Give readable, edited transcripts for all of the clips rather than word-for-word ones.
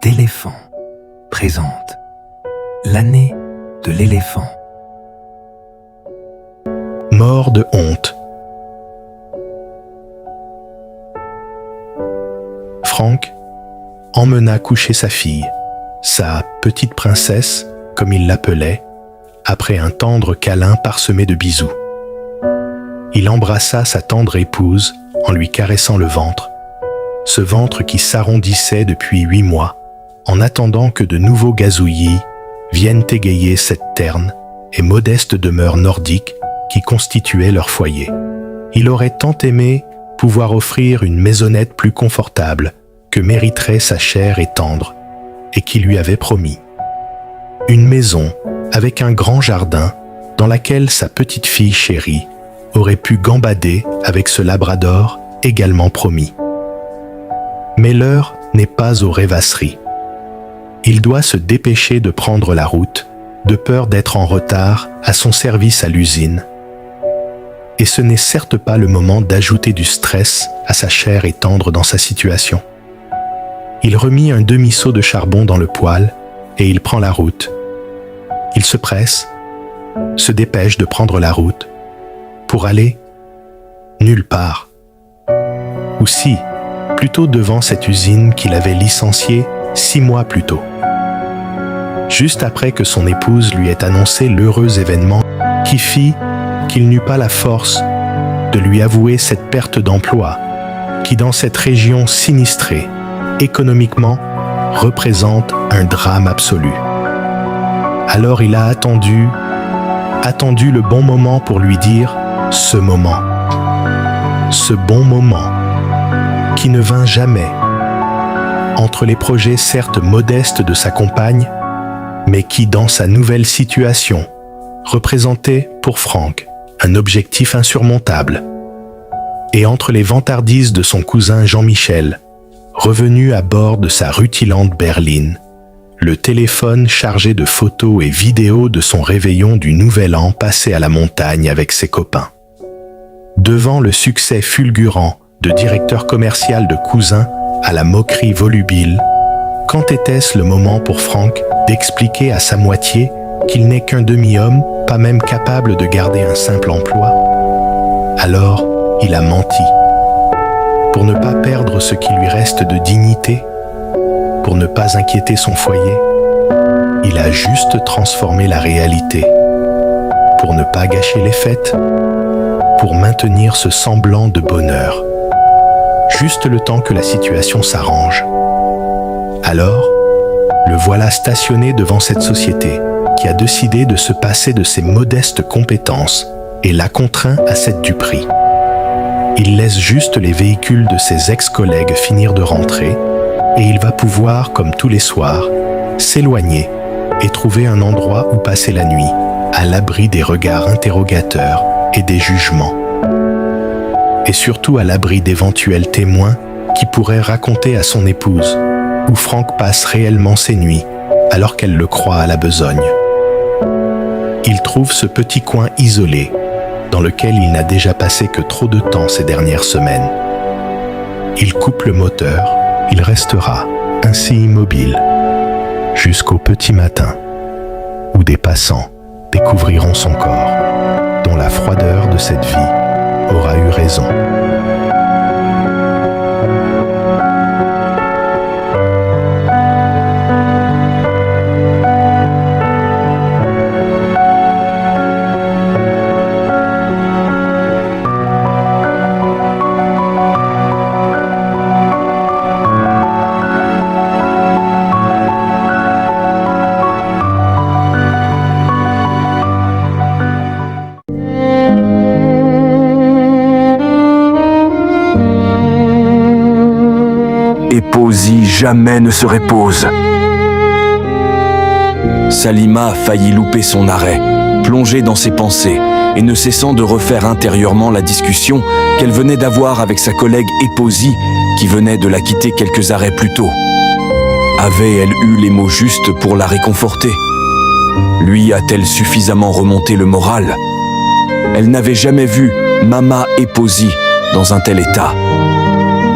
d'éléphant présente l'année de l'éléphant. Mort de honte. Franck emmena coucher sa fille, sa petite princesse, comme il l'appelait, après un tendre câlin parsemé de bisous. Il embrassa sa tendre épouse en lui caressant le ventre, ce ventre qui s'arrondissait depuis 8 mois, en attendant que de nouveaux gazouillis viennent égayer cette terne et modeste demeure nordique qui constituait leur foyer. Il aurait tant aimé pouvoir offrir une maisonnette plus confortable que mériterait sa chair et tendre, et qui lui avait promis. Une maison avec un grand jardin dans laquelle sa petite fille chérie aurait pu gambader avec ce labrador également promis. Mais l'heure n'est pas aux rêvasseries. Il doit se dépêcher de prendre la route, de peur d'être en retard à son service à l'usine. Et ce n'est certes pas le moment d'ajouter du stress à sa chair et tendre dans sa situation. Il remit un demi-seau de charbon dans le poêle et il prend la route. Il se presse, se dépêche de prendre la route pour aller nulle part. Ou si, plutôt devant cette usine qu'il avait licenciée 6 mois plus tôt. Juste après que son épouse lui ait annoncé l'heureux événement qui fit qu'il n'eut pas la force de lui avouer cette perte d'emploi qui, dans cette région sinistrée, économiquement, représente un drame absolu. Alors il a attendu le bon moment pour lui dire ce moment. Ce bon moment qui ne vint jamais. Entre les projets certes modestes de sa compagne, mais qui, dans sa nouvelle situation, représentait pour Franck un objectif insurmontable. Et entre les vantardises de son cousin Jean-Michel, revenu à bord de sa rutilante berline, le téléphone chargé de photos et vidéos de son réveillon du Nouvel An passé à la montagne avec ses copains. Devant le succès fulgurant de directeur commercial de Cousin à la moquerie volubile, quand était-ce le moment pour Franck d'expliquer à sa moitié qu'il n'est qu'un demi-homme, pas même capable de garder un simple emploi? Alors, il a menti. Pour ne pas perdre ce qui lui reste de dignité, pour ne pas inquiéter son foyer, il a juste transformé la réalité. Pour ne pas gâcher les fêtes, pour maintenir ce semblant de bonheur. Juste le temps que la situation s'arrange. Alors, le voilà stationné devant cette société qui a décidé de se passer de ses modestes compétences et l'a contraint à cette du prix. Il laisse juste les véhicules de ses ex-collègues finir de rentrer et il va pouvoir, comme tous les soirs, s'éloigner et trouver un endroit où passer la nuit, à l'abri des regards interrogateurs et des jugements. Et surtout à l'abri d'éventuels témoins qui pourraient raconter à son épouse où Franck passe réellement ses nuits alors qu'elle le croit à la besogne. Il trouve ce petit coin isolé dans lequel il n'a déjà passé que trop de temps ces dernières semaines. Il coupe le moteur, il restera ainsi immobile jusqu'au petit matin où des passants découvriront son corps dont la froideur de cette vie aura eu raison. Éposie jamais ne se repose. Salima a failli louper son arrêt, plongée dans ses pensées et ne cessant de refaire intérieurement la discussion qu'elle venait d'avoir avec sa collègue Éposie qui venait de la quitter quelques arrêts plus tôt. Avait-elle eu les mots justes pour la réconforter? Lui a-t-elle suffisamment remonté le moral? Elle n'avait jamais vu Mama Éposie dans un tel état.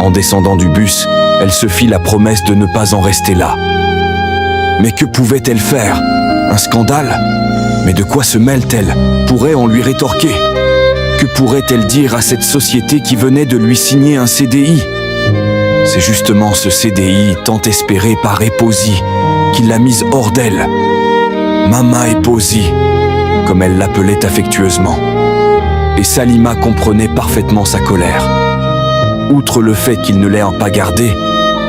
En descendant du bus, elle se fit la promesse de ne pas en rester là, Mais que pouvait-elle faire? Un scandale? Mais de quoi se mêle-t-elle? Pourrait-on lui rétorquer? Que pourrait-elle dire à cette société qui venait de lui signer un CDI? C'est justement ce CDI tant espéré par Epozy qui l'a mise hors d'elle. Mama Epozy, comme elle l'appelait affectueusement. Et Salima comprenait parfaitement sa colère. Outre le fait qu'il ne l'ait pas gardée,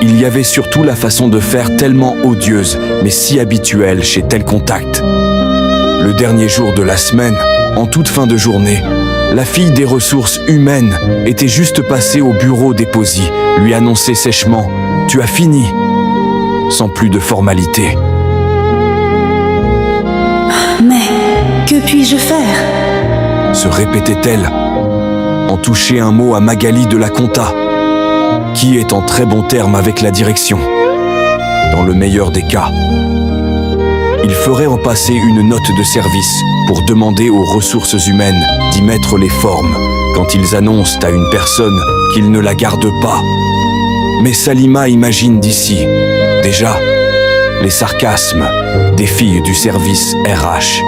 il y avait surtout la façon de faire tellement odieuse, mais si habituelle chez Tel Contact. Le dernier jour de la semaine, en toute fin de journée, la fille des ressources humaines était juste passée au bureau d'Epozy, lui annonçait sèchement « Tu as fini !» sans plus de formalité. Mais que puis-je faire? Se répétait-elle, en touchait un mot à Magali de la compta, qui est en très bon terme avec la direction. Dans le meilleur des cas, il ferait repasser une note de service pour demander aux ressources humaines d'y mettre les formes quand ils annoncent à une personne qu'ils ne la gardent pas. Mais Salima imagine d'ici, déjà, les sarcasmes des filles du service RH.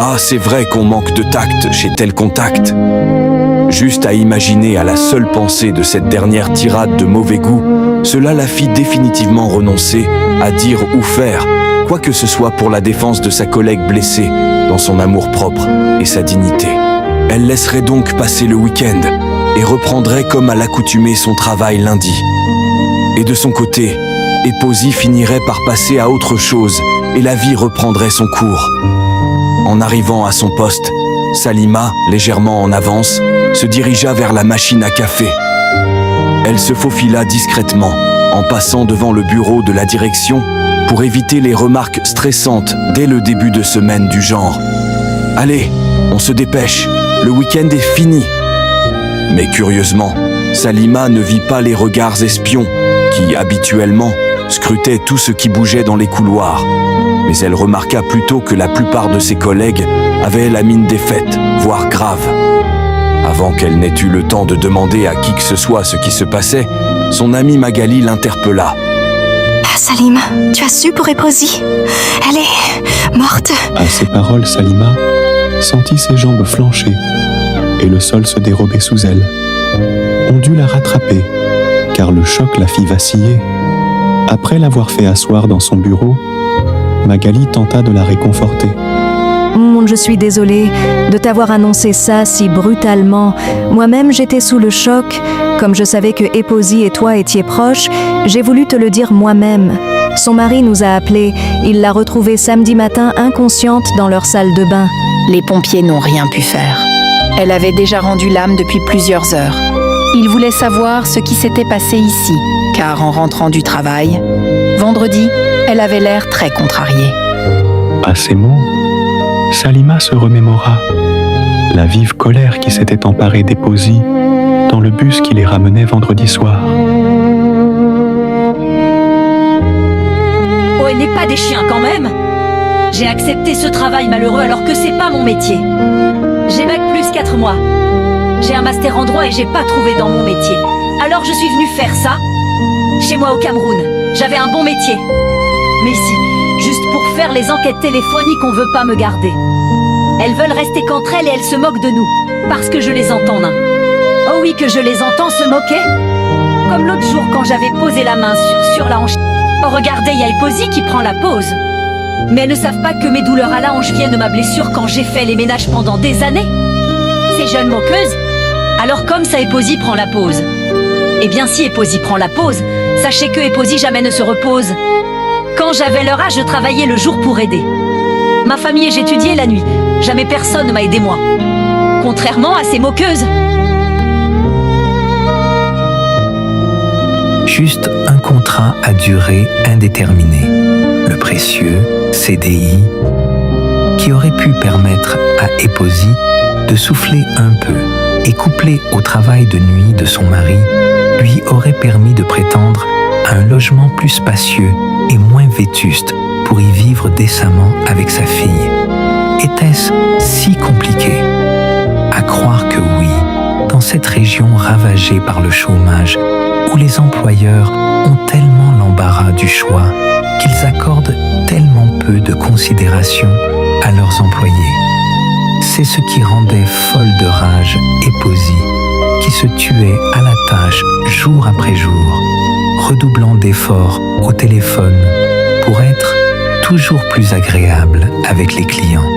Ah, c'est vrai qu'on manque de tact chez Tel Contact. Juste à imaginer à la seule pensée de cette dernière tirade de mauvais goût, cela la fit définitivement renoncer à dire ou faire quoi que ce soit pour la défense de sa collègue blessée dans son amour-propre et sa dignité. Elle laisserait donc passer le week-end et reprendrait comme à l'accoutumée son travail lundi. Et de son côté, Epozy finirait par passer à autre chose et la vie reprendrait son cours. En arrivant à son poste, Salima, légèrement en avance, se dirigea vers la machine à café. Elle se faufila discrètement, en passant devant le bureau de la direction, pour éviter les remarques stressantes dès le début de semaine du genre « Allez, on se dépêche, le week-end est fini !» Mais curieusement, Salima ne vit pas les regards espions qui, habituellement, scrutaient tout ce qui bougeait dans les couloirs. Mais elle remarqua plutôt que la plupart de ses collègues avaient la mine défaite, voire grave. Avant qu'elle n'ait eu le temps de demander à qui que ce soit ce qui se passait, son amie Magali l'interpella. Ah, Salima, tu as su pour Epozy? Elle est morte. À ces paroles, Salima sentit ses jambes flancher et le sol se dérober sous elle. On dut la rattraper, car le choc la fit vaciller. Après l'avoir fait asseoir dans son bureau, Magali tenta de la réconforter. Je suis désolée de t'avoir annoncé ça si brutalement. Moi-même, j'étais sous le choc. Comme je savais que Epozy et toi étiez proches, j'ai voulu te le dire moi-même. Son mari nous a appelés. Il l'a retrouvée samedi matin inconsciente dans leur salle de bain. Les pompiers n'ont rien pu faire. Elle avait déjà rendu l'âme depuis plusieurs heures. Ils voulaient savoir ce qui s'était passé ici, car en rentrant du travail, vendredi, elle avait l'air très contrariée. À ces mots, Salima se remémora la vive colère qui s'était emparée d'Epozy dans le bus qui les ramenait vendredi soir. Oh, elle n'est pas des chiens quand même! J'ai accepté ce travail malheureux alors que c'est pas mon métier. J'ai bac plus 4 mois. J'ai un master en droit et j'ai pas trouvé dans mon métier. Alors je suis venue faire ça, chez moi au Cameroun. J'avais un bon métier. Mais ici, juste pour faire les enquêtes téléphoniques, on veut pas me garder. Elles veulent rester qu'entre elles et elles se moquent de nous, parce que je les entends nains. Oh oui, que je les entends se moquer. Comme l'autre jour quand j'avais posé la main sur la hanche. Oh regardez, il y a Epozy qui prend la pause. Mais elles ne savent pas que mes douleurs à la hanche viennent de ma blessure quand j'ai fait les ménages pendant des années. Ces jeunes moqueuses. Alors comme ça Epozy prend la pause. Eh bien si Epozy prend la pause, sachez que Epozy jamais ne se repose. Quand j'avais leur âge, je travaillais le jour pour aider. Ma famille et j'étudiais la nuit. Jamais personne ne m'a aidé moi. Contrairement à ces moqueuses. Juste un contrat à durée indéterminée, le précieux CDI, qui aurait pu permettre à Epozy de souffler un peu et couplé au travail de nuit de son mari, lui aurait permis de prétendre à un logement plus spacieux et moins vétuste pour y vivre décemment avec sa fille. Était-ce si compliqué? À croire que oui, dans cette région ravagée par le chômage, où les employeurs ont tellement l'embarras du choix qu'ils accordent tellement de considération à leurs employés. C'est ce qui rendait folle de rage Éposie, qui se tuait à la tâche jour après jour, redoublant d'efforts au téléphone pour être toujours plus agréable avec les clients.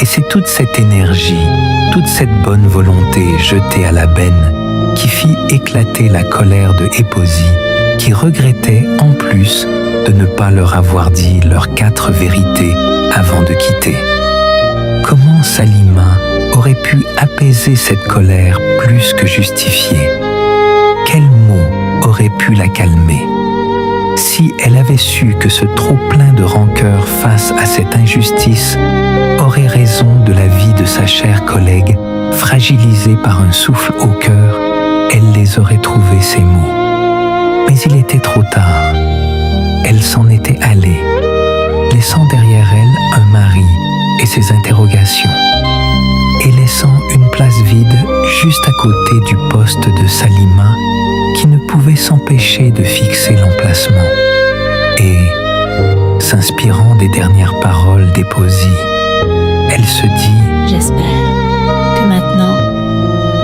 Et c'est toute cette énergie, toute cette bonne volonté jetée à la benne qui fit éclater la colère de Éposie, qui regrettait en plus de ne pas leur avoir dit leurs 4 vérités avant de quitter. Comment Salima aurait pu apaiser cette colère plus que justifiée? Quels mots auraient pu la calmer? Si elle avait su que ce trop-plein de rancœur face à cette injustice aurait raison de la vie de sa chère collègue, fragilisée par un souffle au cœur, elle les aurait trouvés ces mots. Mais il était trop tard. Elle s'en était allée, laissant derrière elle un mari et ses interrogations, et laissant une place vide juste à côté du poste de Salima, qui ne pouvait s'empêcher de fixer l'emplacement. Et, s'inspirant des dernières paroles d'Éposie, elle se dit « J'espère que maintenant,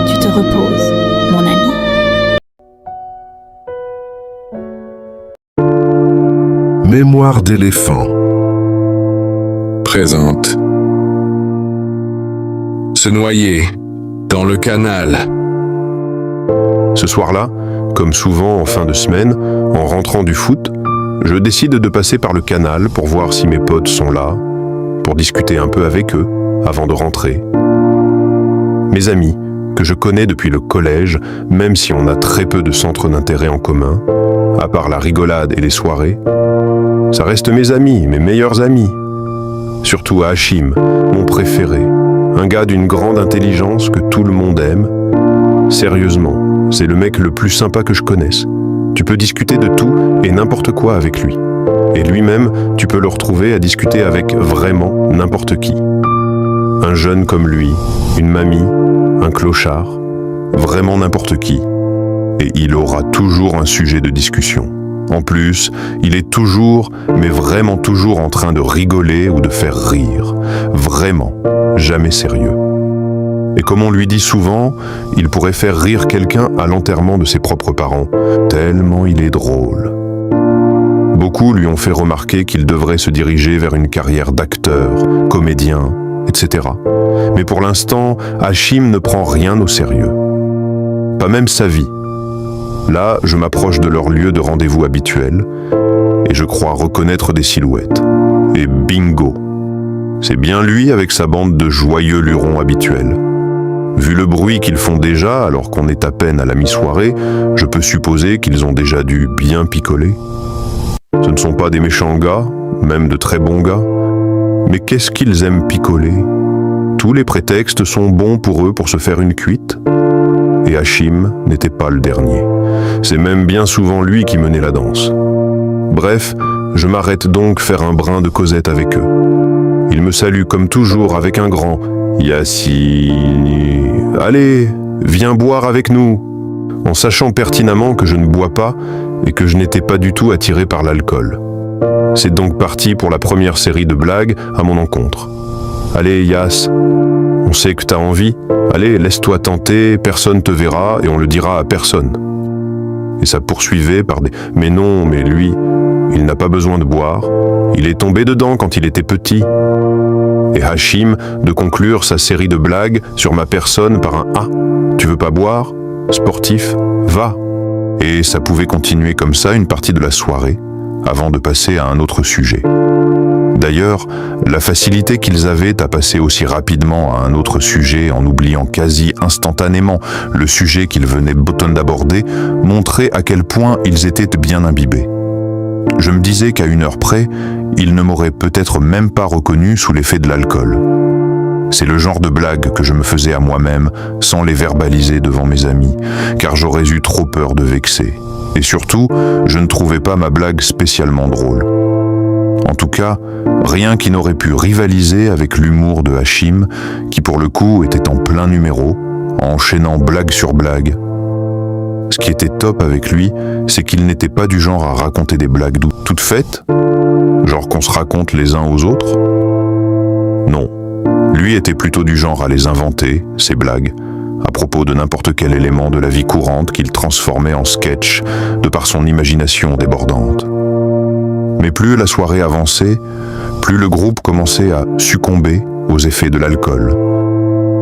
tu te reposes, mon ami. » Mémoire d'éléphant présente se noyer dans le canal. Ce soir-là, comme souvent en fin de semaine, en rentrant du foot, je décide de passer par le canal pour voir si mes potes sont là, pour discuter un peu avec eux avant de rentrer. Mes amis, que je connais depuis le collège, même si on a très peu de centres d'intérêt en commun, à part la rigolade et les soirées, ça reste mes amis, mes meilleurs amis. Surtout à Hachim, mon préféré, un gars d'une grande intelligence que tout le monde aime. Sérieusement, c'est le mec le plus sympa que je connaisse. Tu peux discuter de tout et n'importe quoi avec lui. Et lui-même, tu peux le retrouver à discuter avec vraiment n'importe qui. Un jeune comme lui, une mamie, un clochard, vraiment n'importe qui. Et il aura toujours un sujet de discussion. En plus, il est toujours, mais vraiment toujours en train de rigoler ou de faire rire. Vraiment, jamais sérieux. Et comme on lui dit souvent, il pourrait faire rire quelqu'un à l'enterrement de ses propres parents, tellement il est drôle. Beaucoup lui ont fait remarquer qu'il devrait se diriger vers une carrière d'acteur, comédien, etc. Mais pour l'instant, Hachim ne prend rien au sérieux. Pas même sa vie. Là, je m'approche de leur lieu de rendez-vous habituel et je crois reconnaître des silhouettes. Et bingo! C'est bien lui avec sa bande de joyeux lurons habituels. Vu le bruit qu'ils font déjà alors qu'on est à peine à la mi-soirée, je peux supposer qu'ils ont déjà dû bien picoler. Ce ne sont pas des méchants gars, même de très bons gars. Mais qu'est-ce qu'ils aiment picoler? Tous les prétextes sont bons pour eux pour se faire une cuite. Et Hachim n'était pas le dernier. C'est même bien souvent lui qui menait la danse. Bref, je m'arrête donc faire un brin de causette avec eux. Ils me saluent comme toujours avec un grand « Yassine, allez, viens boire avec nous !» en sachant pertinemment que je ne bois pas et que je n'étais pas du tout attiré par l'alcool. C'est donc parti pour la première série de blagues à mon encontre. Allez, Yass, on sait que t'as envie. Allez, laisse-toi tenter, personne te verra et on le dira à personne. Et ça poursuivait par des « Mais non, mais lui, il n'a pas besoin de boire. Il est tombé dedans quand il était petit. » Et Hachim de conclure sa série de blagues sur ma personne par un « Ah, tu veux pas boire? Sportif, va !» Et ça pouvait continuer comme ça une partie de la soirée, avant de passer à un autre sujet. D'ailleurs, la facilité qu'ils avaient à passer aussi rapidement à un autre sujet en oubliant quasi instantanément le sujet qu'ils venaient d'aborder montrait à quel point ils étaient bien imbibés. Je me disais qu'à 1 heure près, ils ne m'auraient peut-être même pas reconnu sous l'effet de l'alcool. C'est le genre de blague que je me faisais à moi-même sans les verbaliser devant mes amis, car j'aurais eu trop peur de vexer. Et surtout, je ne trouvais pas ma blague spécialement drôle. En tout cas, rien qui n'aurait pu rivaliser avec l'humour de Hachim, qui pour le coup était en plein numéro, enchaînant blague sur blague. Ce qui était top avec lui, c'est qu'il n'était pas du genre à raconter des blagues toutes faites, Genre qu'on se raconte les uns aux autres? Non. Lui était plutôt du genre à les inventer, ses blagues, à propos de n'importe quel élément de la vie courante qu'il transformait en sketch de par son imagination débordante. Mais plus la soirée avançait, plus le groupe commençait à succomber aux effets de l'alcool.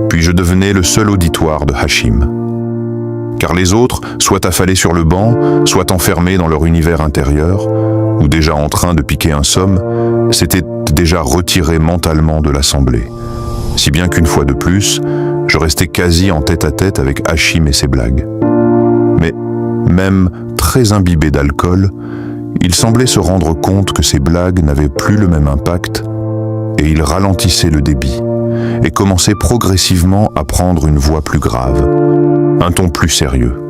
Puis je devenais le seul auditoire de Hachim. Car les autres, soit affalés sur le banc, soit enfermés dans leur univers intérieur, ou déjà en train de piquer un somme, s'étaient déjà retirés mentalement de l'assemblée. Si bien qu'une fois de plus, je restais quasi en tête-à-tête avec Hachim et ses blagues. Mais, même très imbibé d'alcool, il semblait se rendre compte que ses blagues n'avaient plus le même impact, et il ralentissait le débit, et commençait progressivement à prendre une voix plus grave, un ton plus sérieux.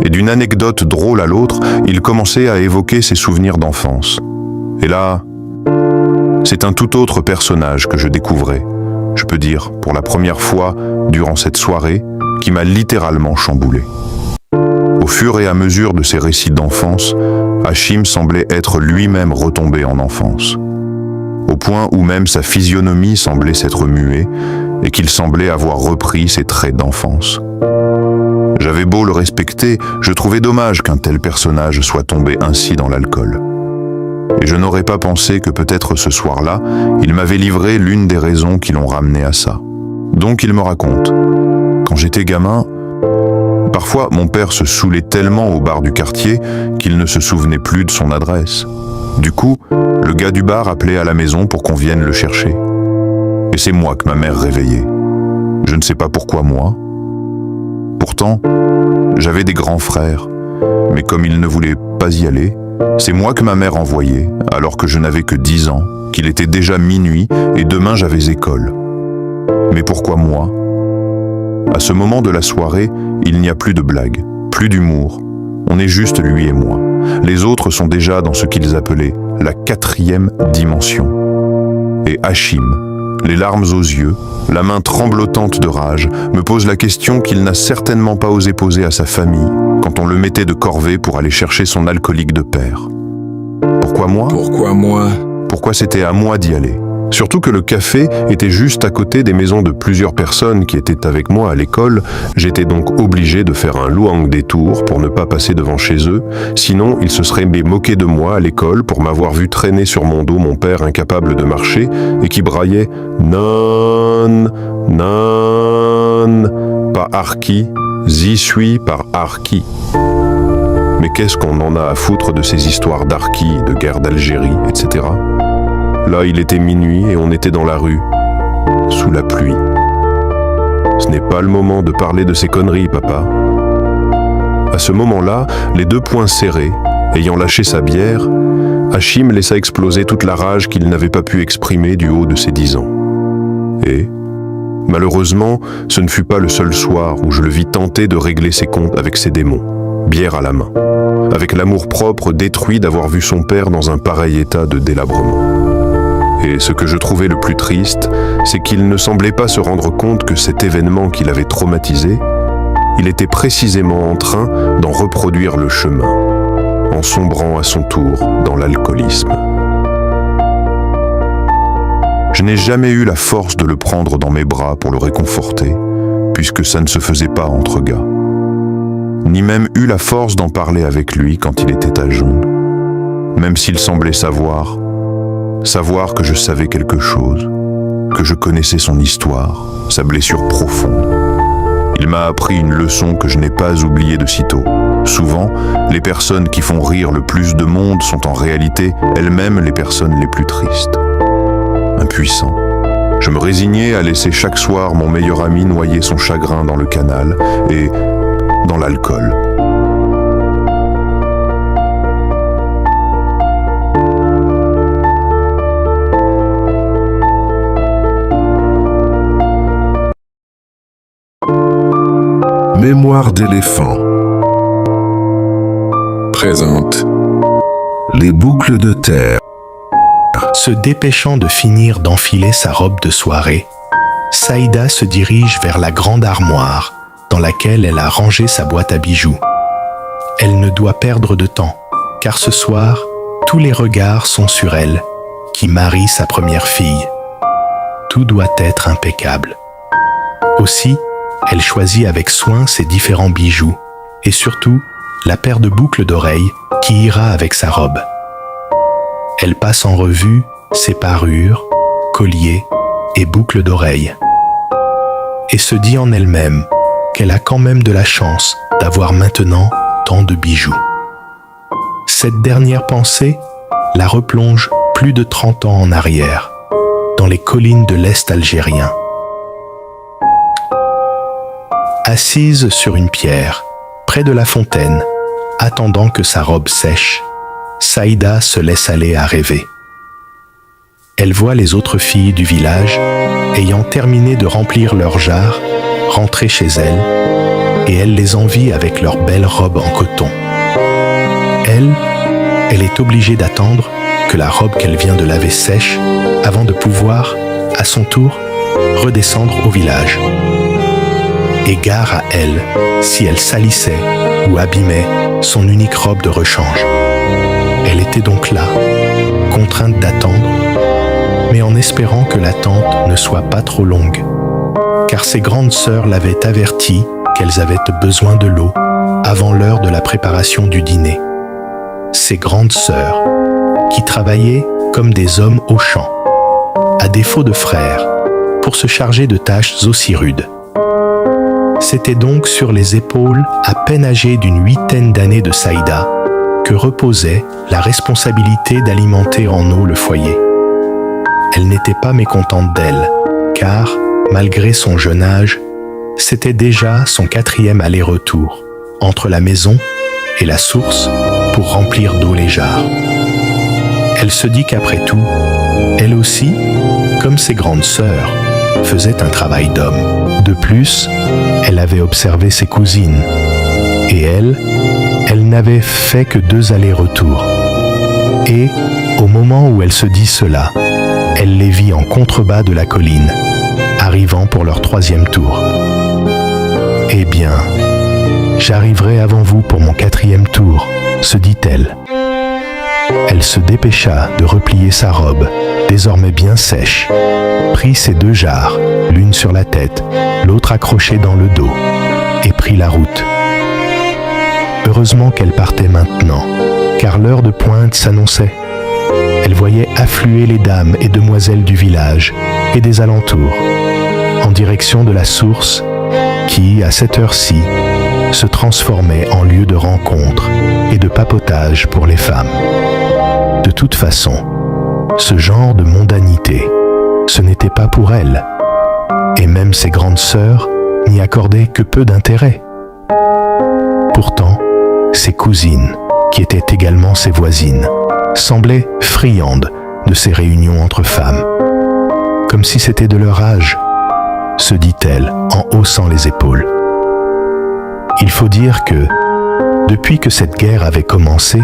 Et d'une anecdote drôle à l'autre, il commençait à évoquer ses souvenirs d'enfance. Et là, c'est un tout autre personnage que je découvrais, je peux dire pour la première fois durant cette soirée, qui m'a littéralement chamboulé. Au fur et à mesure de ses récits d'enfance, Hachim semblait être lui-même retombé en enfance, au point où même sa physionomie semblait s'être muée et qu'il semblait avoir repris ses traits d'enfance. J'avais beau le respecter, je trouvais dommage qu'un tel personnage soit tombé ainsi dans l'alcool. Et je n'aurais pas pensé que peut-être ce soir-là, il m'avait livré l'une des raisons qui l'ont ramené à ça. Donc il me raconte. Quand j'étais gamin, parfois mon père se saoulait tellement au bar du quartier qu'il ne se souvenait plus de son adresse. Du coup, le gars du bar appelait à la maison pour qu'on vienne le chercher. Et c'est moi que ma mère réveillait. Je ne sais pas pourquoi moi. Pourtant, j'avais des grands frères, mais comme ils ne voulaient pas y aller, c'est moi que ma mère envoyait, alors que je n'avais que 10 ans, qu'il était déjà minuit et demain j'avais école. Mais pourquoi moi? À ce moment de la soirée, il n'y a plus de blagues, plus d'humour. On est juste lui et moi. Les autres sont déjà dans ce qu'ils appelaient la 4e dimension. Et Hachim, les larmes aux yeux, la main tremblotante de rage, me pose la question qu'il n'a certainement pas osé poser à sa famille quand on le mettait de corvée pour aller chercher son alcoolique de père. Pourquoi moi? Pourquoi moi? Pourquoi c'était à moi d'y aller? Surtout que le café était juste à côté des maisons de plusieurs personnes qui étaient avec moi à l'école. J'étais donc obligé de faire un long détour pour ne pas passer devant chez eux, sinon ils se seraient moqués de moi à l'école pour m'avoir vu traîner sur mon dos mon père incapable de marcher et qui braillait « Non, non, pas Arki, j'y suis par Arki ». Mais qu'est-ce qu'on en a à foutre de ces histoires d'Arki, de guerre d'Algérie, etc. Là, il était minuit et on était dans la rue, sous la pluie. Ce n'est pas le moment de parler de ces conneries, papa. À ce moment-là, les deux poings serrés, ayant lâché sa bière, Hachim laissa exploser toute la rage qu'il n'avait pas pu exprimer du haut de ses 10 ans. Et, malheureusement, ce ne fut pas le seul soir où je le vis tenter de régler ses comptes avec ses démons, bière à la main, avec l'amour-propre détruit d'avoir vu son père dans un pareil état de délabrement. Et ce que je trouvais le plus triste, c'est qu'il ne semblait pas se rendre compte que cet événement qui l'avait traumatisé, il était précisément en train d'en reproduire le chemin, en sombrant à son tour dans l'alcoolisme. Je n'ai jamais eu la force de le prendre dans mes bras pour le réconforter, puisque ça ne se faisait pas entre gars. Ni même eu la force d'en parler avec lui quand il était à jeun, même s'il semblait savoir que je savais quelque chose, que je connaissais son histoire, sa blessure profonde. Il m'a appris une leçon que je n'ai pas oubliée de sitôt. Souvent, les personnes qui font rire le plus de monde sont en réalité elles-mêmes les personnes les plus tristes. Impuissant, je me résignais à laisser chaque soir mon meilleur ami noyer son chagrin dans le canal et dans l'alcool. Mémoire d'éléphant présente les boucles de terre. Se dépêchant de finir d'enfiler sa robe de soirée, Saïda se dirige vers la grande armoire dans laquelle elle a rangé sa boîte à bijoux. Elle ne doit perdre de temps, car ce soir, Tous les regards sont sur elle, qui marie sa première fille. Tout doit être impeccable. Aussi, elle choisit avec soin ses différents bijoux et surtout la paire de boucles d'oreilles qui ira avec sa robe. Elle passe en revue ses parures, colliers et boucles d'oreilles et se dit en elle-même qu'elle a quand même de la chance d'avoir maintenant tant de bijoux. Cette dernière pensée la replonge plus de 30 ans en arrière, dans les collines de l'Est algérien. Assise sur une pierre, près de la fontaine, attendant que sa robe sèche, Saïda se laisse aller à rêver. Elle voit les autres filles du village, ayant terminé de remplir leurs jarres, rentrer chez elle, et elle les envie avec leurs belles robes en coton. Elle est obligée d'attendre que la robe qu'elle vient de laver sèche avant de pouvoir, à son tour, redescendre au village. Et gare à elle si elle salissait ou abîmait son unique robe de rechange. Elle était donc là, contrainte d'attendre, mais en espérant que l'attente ne soit pas trop longue, car ses grandes sœurs l'avaient avertie qu'elles avaient besoin de l'eau avant l'heure de la préparation du dîner. Ses grandes sœurs, qui travaillaient comme des hommes au champ, à défaut de frères, pour se charger de tâches aussi rudes. C'était donc sur les épaules à peine âgées d'une 8aine d'années de Saïda que reposait la responsabilité d'alimenter en eau le foyer. Elle n'était pas mécontente d'elle, car, malgré son jeune âge, c'était déjà son 4e aller-retour entre la maison et la source pour remplir d'eau les jarres. Elle se dit qu'après tout, elle aussi, comme ses grandes sœurs, faisait un travail d'homme. De plus, elle avait observé ses cousines, et elle n'avait fait que 2 allers-retours. Et, au moment où elle se dit cela, elle les vit en contrebas de la colline, arrivant pour leur 3e tour. « Eh bien, j'arriverai avant vous pour mon 4e tour, » se dit-elle. Elle se dépêcha de replier sa robe, désormais bien sèche, prit ses 2 jarres, l'une sur la tête, l'autre accrochée dans le dos, et prit la route. Heureusement qu'elle partait maintenant, car l'heure de pointe s'annonçait. Elle voyait affluer les dames et demoiselles du village et des alentours, en direction de la source qui, à cette heure-ci, se transformait en lieu de rencontre et de papotage pour les femmes. De toute façon, ce genre de mondanité, ce n'était pas pour elle, et même ses grandes sœurs n'y accordaient que peu d'intérêt. Pourtant, ses cousines, qui étaient également ses voisines, semblaient friandes de ces réunions entre femmes, comme si c'était de leur âge, se dit-elle en haussant les épaules. Il faut dire que, depuis que cette guerre avait commencé,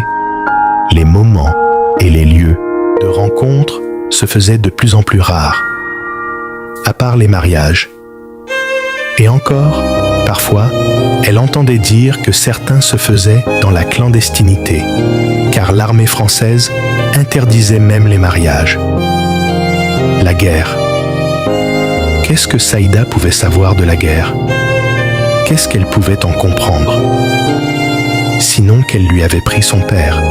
les moments et les lieux de rencontre se faisaient de plus en plus rares, à part les mariages. Et encore, parfois, elle entendait dire que certains se faisaient dans la clandestinité, car l'armée française interdisait même les mariages. La guerre. Qu'est-ce que Saïda pouvait savoir de la guerre ? Qu'est-ce qu'elle pouvait en comprendre ? Sinon qu'elle lui avait pris son père.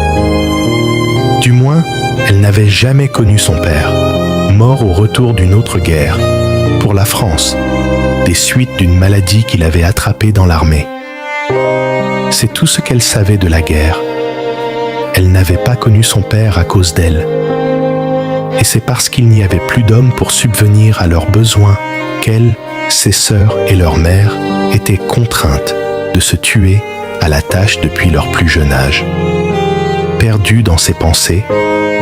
Du moins, elle n'avait jamais connu son père, mort au retour d'une autre guerre, pour la France, des suites d'une maladie qu'il avait attrapée dans l'armée. C'est tout ce qu'elle savait de la guerre. Elle n'avait pas connu son père à cause d'elle. Et c'est parce qu'il n'y avait plus d'hommes pour subvenir à leurs besoins qu'elle, ses sœurs et leur mère étaient contraintes de se tuer à la tâche depuis leur plus jeune âge. Perdue dans ses pensées,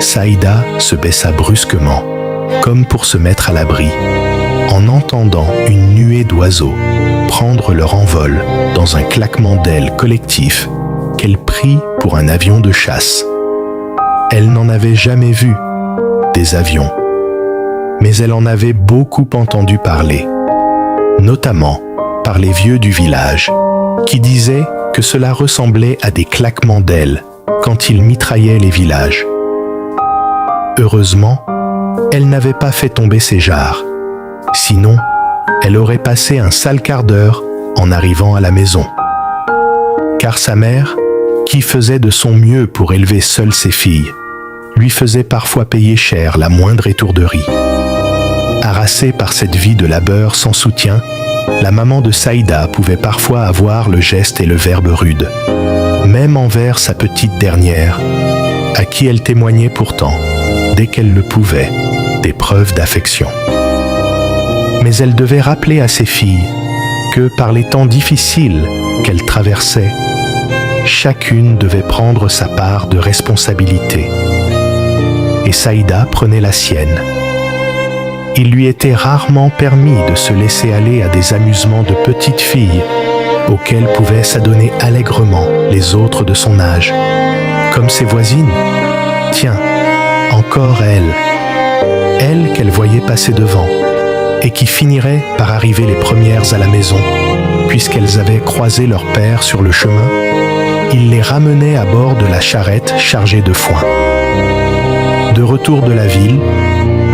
Saïda se baissa brusquement, comme pour se mettre à l'abri, en entendant une nuée d'oiseaux prendre leur envol dans un claquement d'ailes collectif qu'elle prit pour un avion de chasse. Elle n'en avait jamais vu, des avions, mais elle en avait beaucoup entendu parler, notamment par les vieux du village, qui disaient que cela ressemblait à des claquements d'ailes quand ils mitraillaient les villages, heureusement, elle n'avait pas fait tomber ses jarres. Sinon, elle aurait passé un sale quart d'heure en arrivant à la maison. Car sa mère, qui faisait de son mieux pour élever seule ses filles, lui faisait parfois payer cher la moindre étourderie. Harassée par cette vie de labeur sans soutien, la maman de Saïda pouvait parfois avoir le geste et le verbe rude, même envers sa petite dernière, à qui elle témoignait pourtant, dès qu'elle le pouvait, des preuves d'affection. Mais elle devait rappeler à ses filles que par les temps difficiles qu'elles traversaient, chacune devait prendre sa part de responsabilité. Et Saïda prenait la sienne. Il lui était rarement permis de se laisser aller à des amusements de petite fille auxquels pouvaient s'adonner allègrement les autres de son âge, comme ses voisines. Tiens, encore elle qu'elle voyait passer devant, et qui finirait par arriver les premières à la maison, puisqu'elles avaient croisé leur père sur le chemin. Il les ramenait à bord de la charrette chargée de foin. De retour de la ville,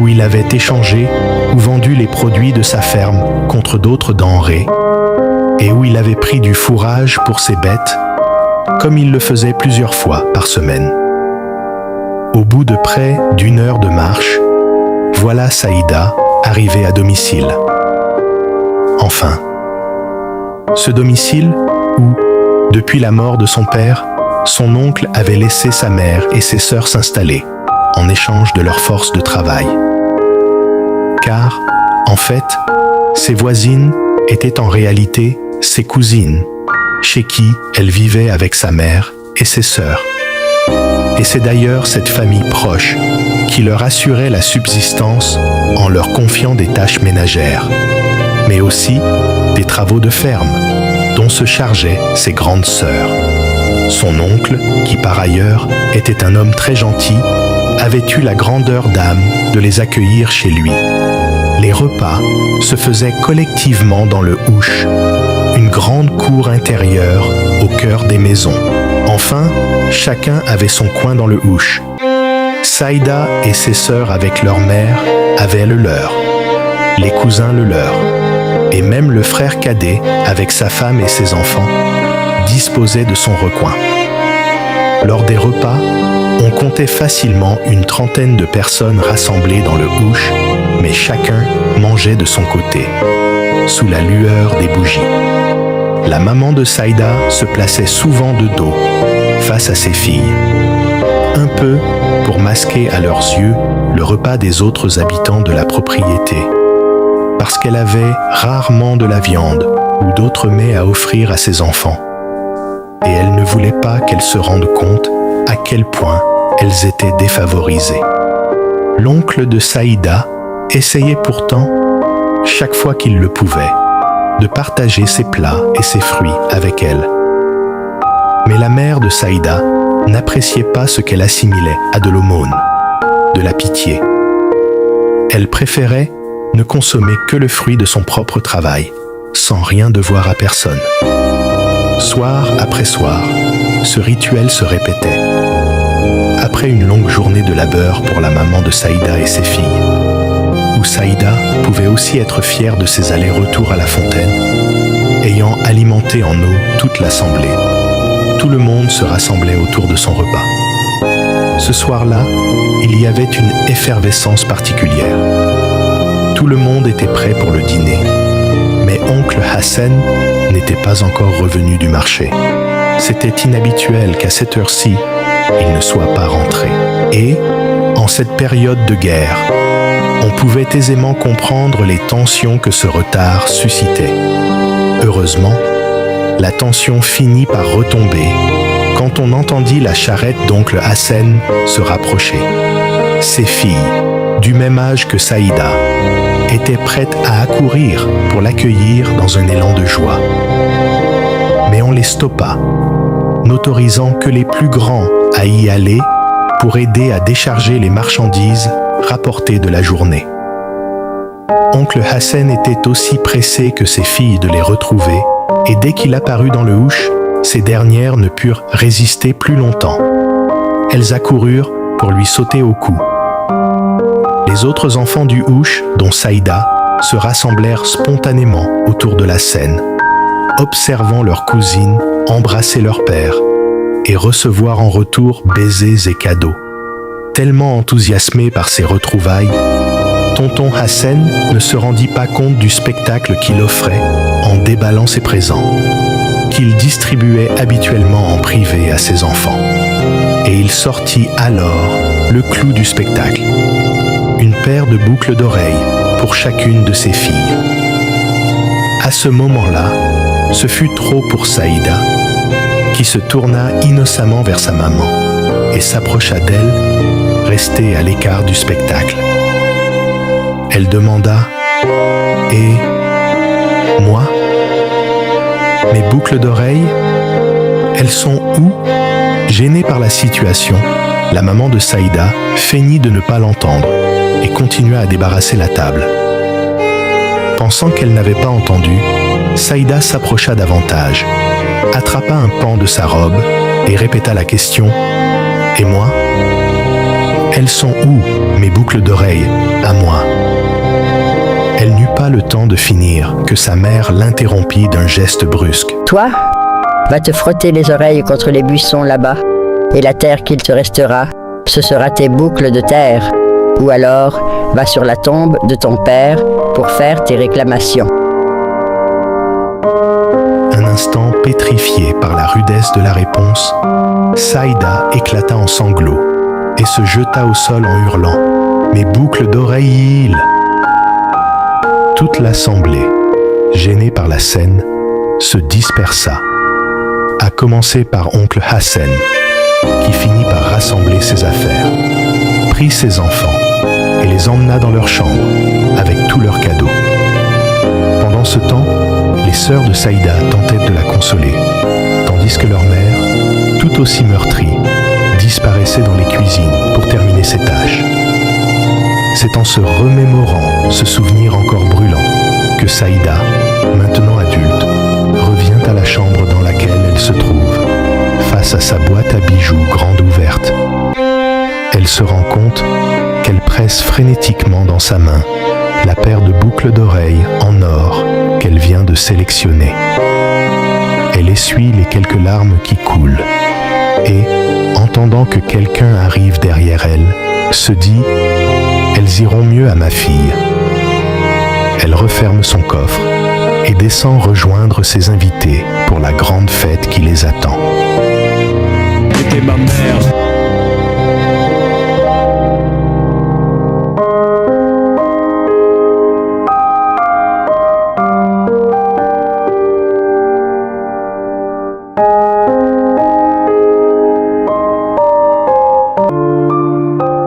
où il avait échangé ou vendu les produits de sa ferme contre d'autres denrées, et où il avait pris du fourrage pour ses bêtes, comme il le faisait plusieurs fois par semaine. Au bout de près d'1 heure de marche, voilà Saïda arrivée à domicile. Enfin, ce domicile où, depuis la mort de son père, son oncle avait laissé sa mère et ses sœurs s'installer, en échange de leur force de travail. Car, en fait, ses voisines étaient en réalité ses cousines, chez qui elle vivait avec sa mère et ses sœurs. Et c'est d'ailleurs cette famille proche qui leur assurait la subsistance en leur confiant des tâches ménagères, mais aussi des travaux de ferme, dont se chargeaient ses grandes sœurs. Son oncle, qui par ailleurs était un homme très gentil, avait eu la grandeur d'âme de les accueillir chez lui. Les repas se faisaient collectivement dans le houch, une grande cour intérieure au cœur des maisons. Enfin, chacun avait son coin dans le houch. Saïda et ses sœurs avec leur mère avaient le leur, les cousins le leur, et même le frère cadet avec sa femme et ses enfants disposait de son recoin. Lors des repas, on comptait facilement une trentaine de personnes rassemblées dans le houch, mais chacun mangeait de son côté, sous la lueur des bougies. La maman de Saïda se plaçait souvent de dos, face à ses filles, un peu pour masquer à leurs yeux le repas des autres habitants de la propriété, parce qu'elle avait rarement de la viande ou d'autres mets à offrir à ses enfants, et elle ne voulait pas qu'elles se rendent compte à quel point elles étaient défavorisées. L'oncle de Saïda essayait pourtant, chaque fois qu'il le pouvait, de partager ses plats et ses fruits avec elle. Mais la mère de Saïda n'appréciait pas ce qu'elle assimilait à de l'aumône, de la pitié. Elle préférait ne consommer que le fruit de son propre travail, sans rien devoir à personne. Soir après soir, ce rituel se répétait. Après une longue journée de labeur pour la maman de Saïda et ses filles, où Saïda pouvait aussi être fière de ses allers-retours à la fontaine, ayant alimenté en eau toute l'assemblée, tout le monde se rassemblait autour de son repas. Ce soir-là, il y avait une effervescence particulière. Tout le monde était prêt pour le dîner, mais oncle Hassan n'était pas encore revenu du marché. C'était inhabituel qu'à cette heure-ci, il ne soit pas rentré. Et, en cette période de guerre, on pouvait aisément comprendre les tensions que ce retard suscitait. Heureusement, la tension finit par retomber quand on entendit la charrette d'oncle Hassan se rapprocher. Ses filles, du même âge que Saïda, étaient prêtes à accourir pour l'accueillir dans un élan de joie. Mais on les stoppa, n'autorisant que les plus grands à y aller pour aider à décharger les marchandises rapportées de la journée. Oncle Hassan était aussi pressé que ses filles de les retrouver, et dès qu'il apparut dans le houch, ces dernières ne purent résister plus longtemps. Elles accoururent pour lui sauter au cou, Les autres enfants du Houch, dont Saïda, se rassemblèrent spontanément autour de la scène, observant leur cousine embrasser leur père et recevoir en retour baisers et cadeaux. Tellement enthousiasmé par ces retrouvailles, tonton Hassen ne se rendit pas compte du spectacle qu'il offrait en déballant ses présents, qu'il distribuait habituellement en privé à ses enfants. Et il sortit alors le clou du spectacle, une paire de boucles d'oreilles pour chacune de ses filles. À ce moment-là, ce fut trop pour Saïda, qui se tourna innocemment vers sa maman et s'approcha d'elle, restée à l'écart du spectacle. Elle demanda « Et moi ? Mes boucles d'oreilles, elles sont où ?» Gênée par la situation, la maman de Saïda feignit de ne pas l'entendre et continua à débarrasser la table. Pensant qu'elle n'avait pas entendu, Saïda s'approcha davantage, attrapa un pan de sa robe et répéta la question « Et moi ? Elles sont où, mes boucles d'oreilles, à moi ?» Elle n'eut pas le temps de finir que sa mère l'interrompit d'un geste brusque. « Toi, va te frotter les oreilles contre les buissons là-bas, et la terre qu'il te restera, ce sera tes boucles de terre. Ou alors, va sur la tombe de ton père pour faire tes réclamations. » Un instant pétrifié par la rudesse de la réponse, Saïda éclata en sanglots et se jeta au sol en hurlant « Mes boucles d'oreilles !» Toute l'assemblée, gênée par la scène, se dispersa, à commencer par oncle Hassen, qui finit par rassembler ses affaires, prit ses enfants et les emmena dans leur chambre avec tous leurs cadeaux. Pendant ce temps, les sœurs de Saïda tentaient de la consoler, tandis que leur mère, tout aussi meurtrie, disparaissait dans les cuisines pour terminer ses tâches. C'est en se remémorant ce souvenir encore brûlant que Saïda, maintenant adulte, revient à la chambre dans laquelle elle se trouve, face à sa boîte à bijoux grande ouverte. Elle se rend compte qu'elle presse frénétiquement dans sa main la paire de boucles d'oreilles en or qu'elle vient de sélectionner. Elle essuie les quelques larmes qui coulent et, entendant que quelqu'un arrive derrière elle, se dit « Elles iront mieux à ma fille ». Elle referme son coffre et descend rejoindre ses invités pour la grande fête qui les attend. C'était ma mère.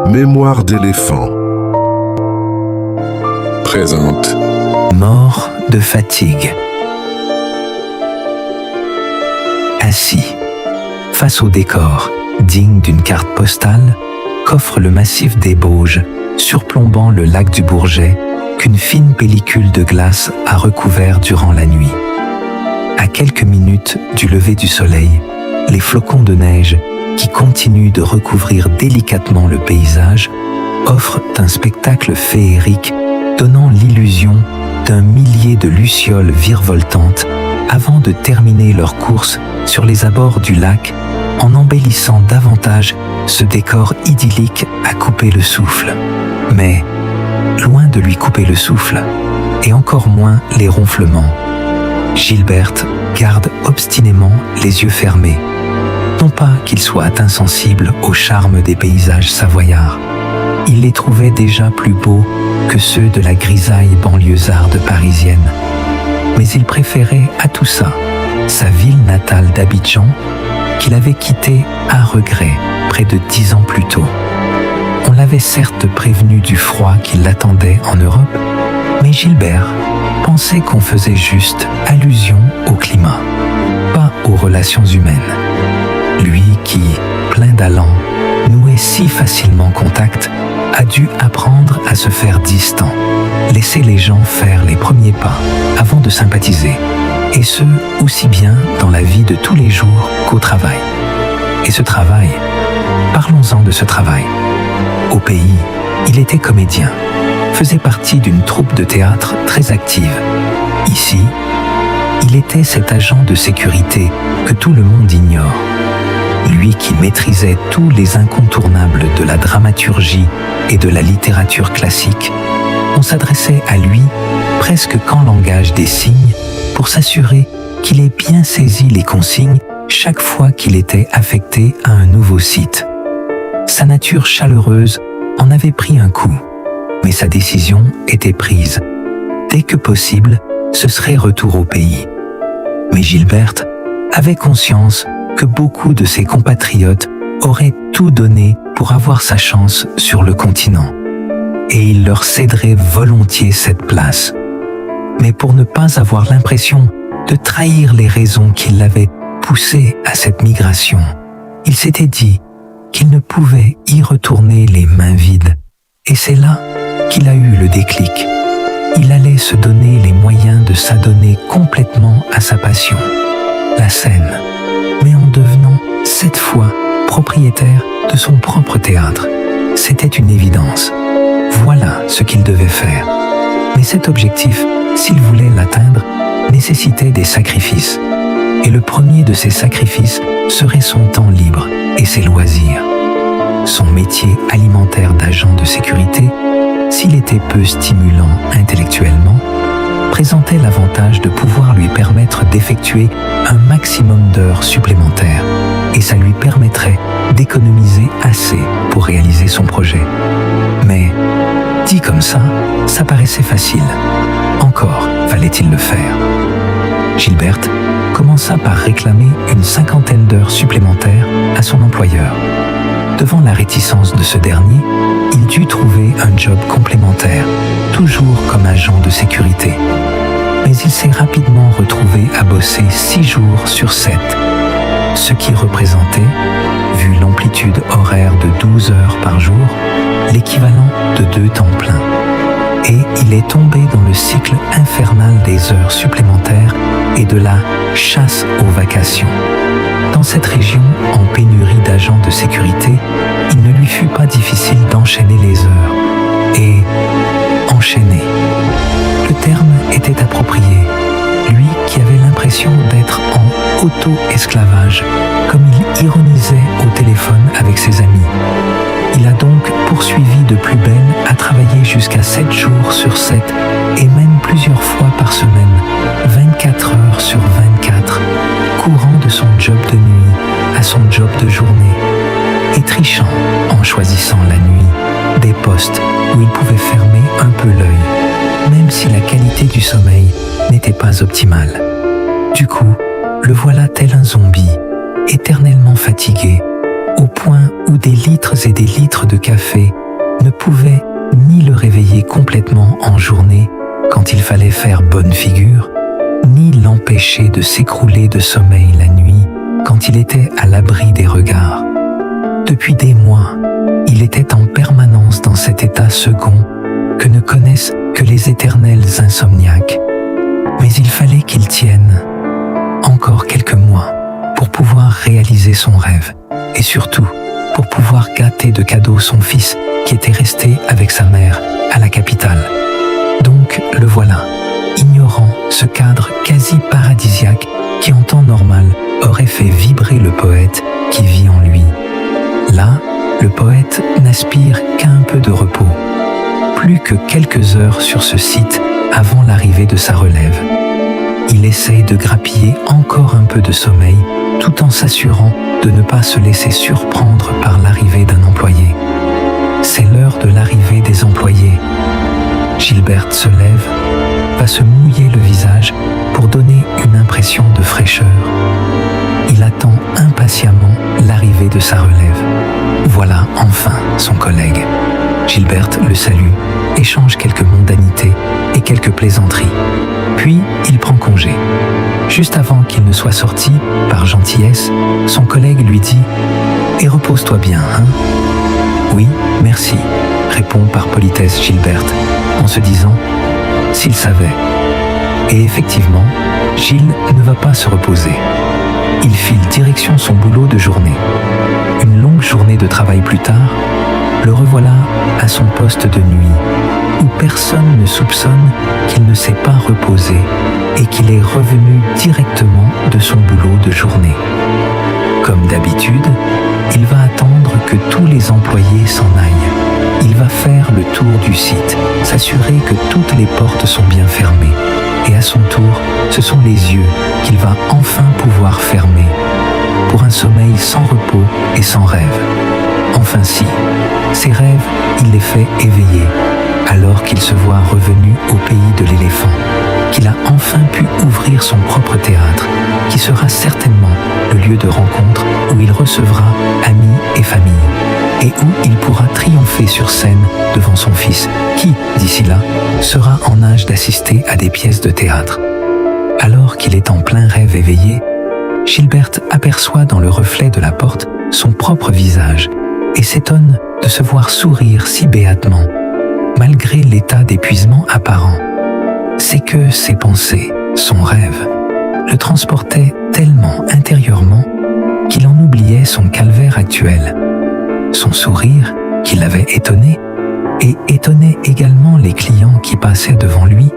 Mémoire d'éléphant présente Mort de fatigue. Assis, face au décor, digne d'une carte postale, qu'offre le massif des Bauges, surplombant le lac du Bourget, qu'une fine pellicule de glace a recouvert durant la nuit. À quelques minutes du lever du soleil, les flocons de neige, qui continuent de recouvrir délicatement le paysage, offrent un spectacle féerique donnant l'illusion d'un millier de lucioles virevoltantes avant de terminer leur course sur les abords du lac en embellissant davantage ce décor idyllique à couper le souffle. Mais, loin de lui couper le souffle, et encore moins les ronflements, Gilberte garde obstinément les yeux fermés. Non pas qu'il soit insensible au charme des paysages savoyards. Il les trouvait déjà plus beaux que ceux de la grisaille banlieusarde parisienne. Mais il préférait à tout ça sa ville natale d'Abidjan, qu'il avait quittée à regret près de 10 ans plus tôt. On l'avait certes prévenu du froid qui l'attendait en Europe, mais Gilbert pensait qu'on faisait juste allusion au climat, pas aux relations humaines. Lui qui, plein d'allant, nouait si facilement contact, a dû apprendre à se faire distant, laisser les gens faire les premiers pas avant de sympathiser, et ce, aussi bien dans la vie de tous les jours qu'au travail. Et ce travail, parlons-en de ce travail. Au pays, Il était comédien, faisait partie d'une troupe de théâtre très active. Ici, il était cet agent de sécurité que tout le monde ignore. Lui qui maîtrisait tous les incontournables de la dramaturgie et de la littérature classique, on s'adressait à lui presque qu'en langage des signes pour s'assurer qu'il ait bien saisi les consignes chaque fois qu'il était affecté à un nouveau site. Sa nature chaleureuse en avait pris un coup, mais sa décision était prise. Dès que possible, ce serait retour au pays. Mais Gilberte avait conscience que beaucoup de ses compatriotes auraient tout donné pour avoir sa chance sur le continent. Et il leur céderait volontiers cette place. Mais pour ne pas avoir l'impression de trahir les raisons qui l'avaient poussé à cette migration, il s'était dit qu'il ne pouvait y retourner les mains vides. Et c'est là qu'il a eu le déclic. Il allait se donner les moyens de s'adonner complètement à sa passion, la scène, mais en devenant cette fois propriétaire de son propre théâtre. C'était une évidence. Voilà ce qu'il devait faire. Mais cet objectif, s'il voulait l'atteindre, nécessitait des sacrifices. Et le premier de ces sacrifices serait son temps libre et ses loisirs. Son métier alimentaire d'agent de sécurité, s'il était peu stimulant intellectuellement, présentait l'avantage de pouvoir lui permettre d'effectuer un maximum d'heures supplémentaires et ça lui permettrait d'économiser assez pour réaliser son projet. Mais, dit comme ça paraissait facile. Encore fallait-il le faire. Gilberte commença par réclamer une 50aine d'heures supplémentaires à son employeur. Devant la réticence de ce dernier, il dut trouver un job complémentaire, toujours comme agent de sécurité. Mais il s'est rapidement retrouvé à bosser 6 jours sur 7, ce qui représentait, vu l'amplitude horaire de 12 heures par jour, l'équivalent de 2 temps pleins. Et il est tombé dans le cycle infernal des heures supplémentaires et de la chasse aux vacations. Dans cette région, en pénurie d'agents de sécurité, il ne lui fut pas difficile d'enchaîner les heures. Et enchaîner. Le terme était approprié. Lui qui avait l'impression d'être en auto-esclavage, comme il ironisait au téléphone avec ses amis. Il a donc poursuivi de plus belle à travailler jusqu'à 7 jours sur 7 et même plusieurs fois par semaine, 24 heures sur 24, courant de son job de nuit à son job de journée et trichant en choisissant la nuit des postes où il pouvait fermer un peu l'œil, même si la qualité du sommeil n'était pas optimale. Du coup, le voilà tel un zombie, éternellement fatigué, au point où des litres et des litres de café ne pouvaient ni le réveiller complètement en journée quand il fallait faire bonne figure, ni l'empêcher de s'écrouler de sommeil la nuit quand il était à l'abri des regards. Depuis des mois, il était en permanence dans cet état second que ne connaissent que les éternels insomniaques. Mais il fallait qu'il tienne encore quelques mois pour pouvoir réaliser son rêve et surtout pour pouvoir gâter de cadeaux son fils qui était resté avec sa mère à la capitale. Donc le voilà, ignorant ce cadre quasi paradisiaque qui en temps normal aurait fait vibrer le poète qui vit en lui. Là, le poète n'aspire qu'à un peu de repos, plus que quelques heures sur ce site avant l'arrivée de sa relève. Il essaye de grappiller encore un peu de sommeil tout en s'assurant de ne pas se laisser surprendre par l'arrivée d'un employé. C'est l'heure de l'arrivée des employés. Gilberte se lève, va se mouiller le visage pour donner une impression de fraîcheur. Il attend impatiemment l'arrivée de sa relève. Voilà enfin son collègue. Gilberte le salue, échange quelques mondanités et quelques plaisanteries. Puis il prend congé. Juste avant qu'il ne soit sorti, par gentillesse, son collègue lui dit « Et repose-toi bien, hein ?»« Oui, merci », répond par politesse Gilberte, en se disant « S'il savait ». Et effectivement, Gilles ne va pas se reposer. Il file direction son boulot de journée. Une longue journée de travail plus tard, le revoilà à son poste de nuit, où personne ne soupçonne qu'il ne s'est pas reposé et qu'il est revenu directement de son boulot de journée. Comme d'habitude, il va attendre que tous les employés s'en aillent. Il va faire le tour du site, s'assurer que toutes les portes sont bien fermées. Et à son tour, ce sont les yeux qu'il va enfin pouvoir fermer, pour un sommeil sans repos et sans rêve. Enfin si, ses rêves, il les fait éveiller, alors qu'il se voit revenu au pays de l'éléphant, qu'il a enfin pu ouvrir son propre théâtre, qui sera certainement le lieu de rencontre où il recevra amis et famille, et où il pourra triompher sur scène devant son fils, qui, d'ici là, sera en âge d'assister à des pièces de théâtre. Alors qu'il est en plein rêve éveillé, Gilberte aperçoit dans le reflet de la porte son propre visage et s'étonne de se voir sourire si béatement, malgré l'état d'épuisement apparent. C'est que ses pensées, son rêve, le transportaient tellement intérieurement qu'il en oubliait son calvaire actuel. Son sourire, qui l'avait étonné, et étonnait également les clients qui passaient devant lui,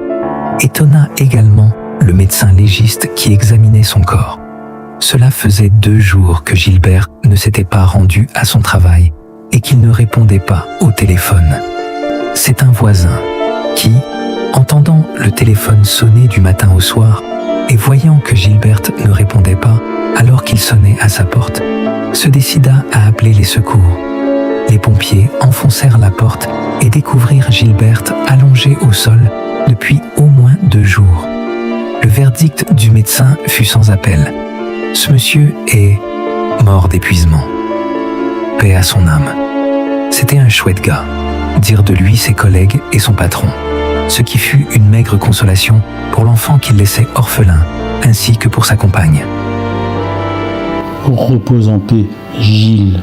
étonna également le médecin légiste qui examinait son corps. Cela faisait 2 jours que Gilbert ne s'était pas rendu à son travail et qu'il ne répondait pas au téléphone. C'est un voisin qui, entendant le téléphone sonner du matin au soir et voyant que Gilberte ne répondait pas alors qu'il sonnait à sa porte, se décida à appeler les secours. Les pompiers enfoncèrent la porte et découvrirent Gilberte allongée au sol depuis au moins 2 jours. Le verdict du médecin fut sans appel. Ce monsieur est mort d'épuisement. Paix à son âme. C'était un chouette gars, dirent de lui ses collègues et son patron, ce qui fut une maigre consolation pour l'enfant qu'il laissait orphelin, ainsi que pour sa compagne. Repose en paix, Gilles.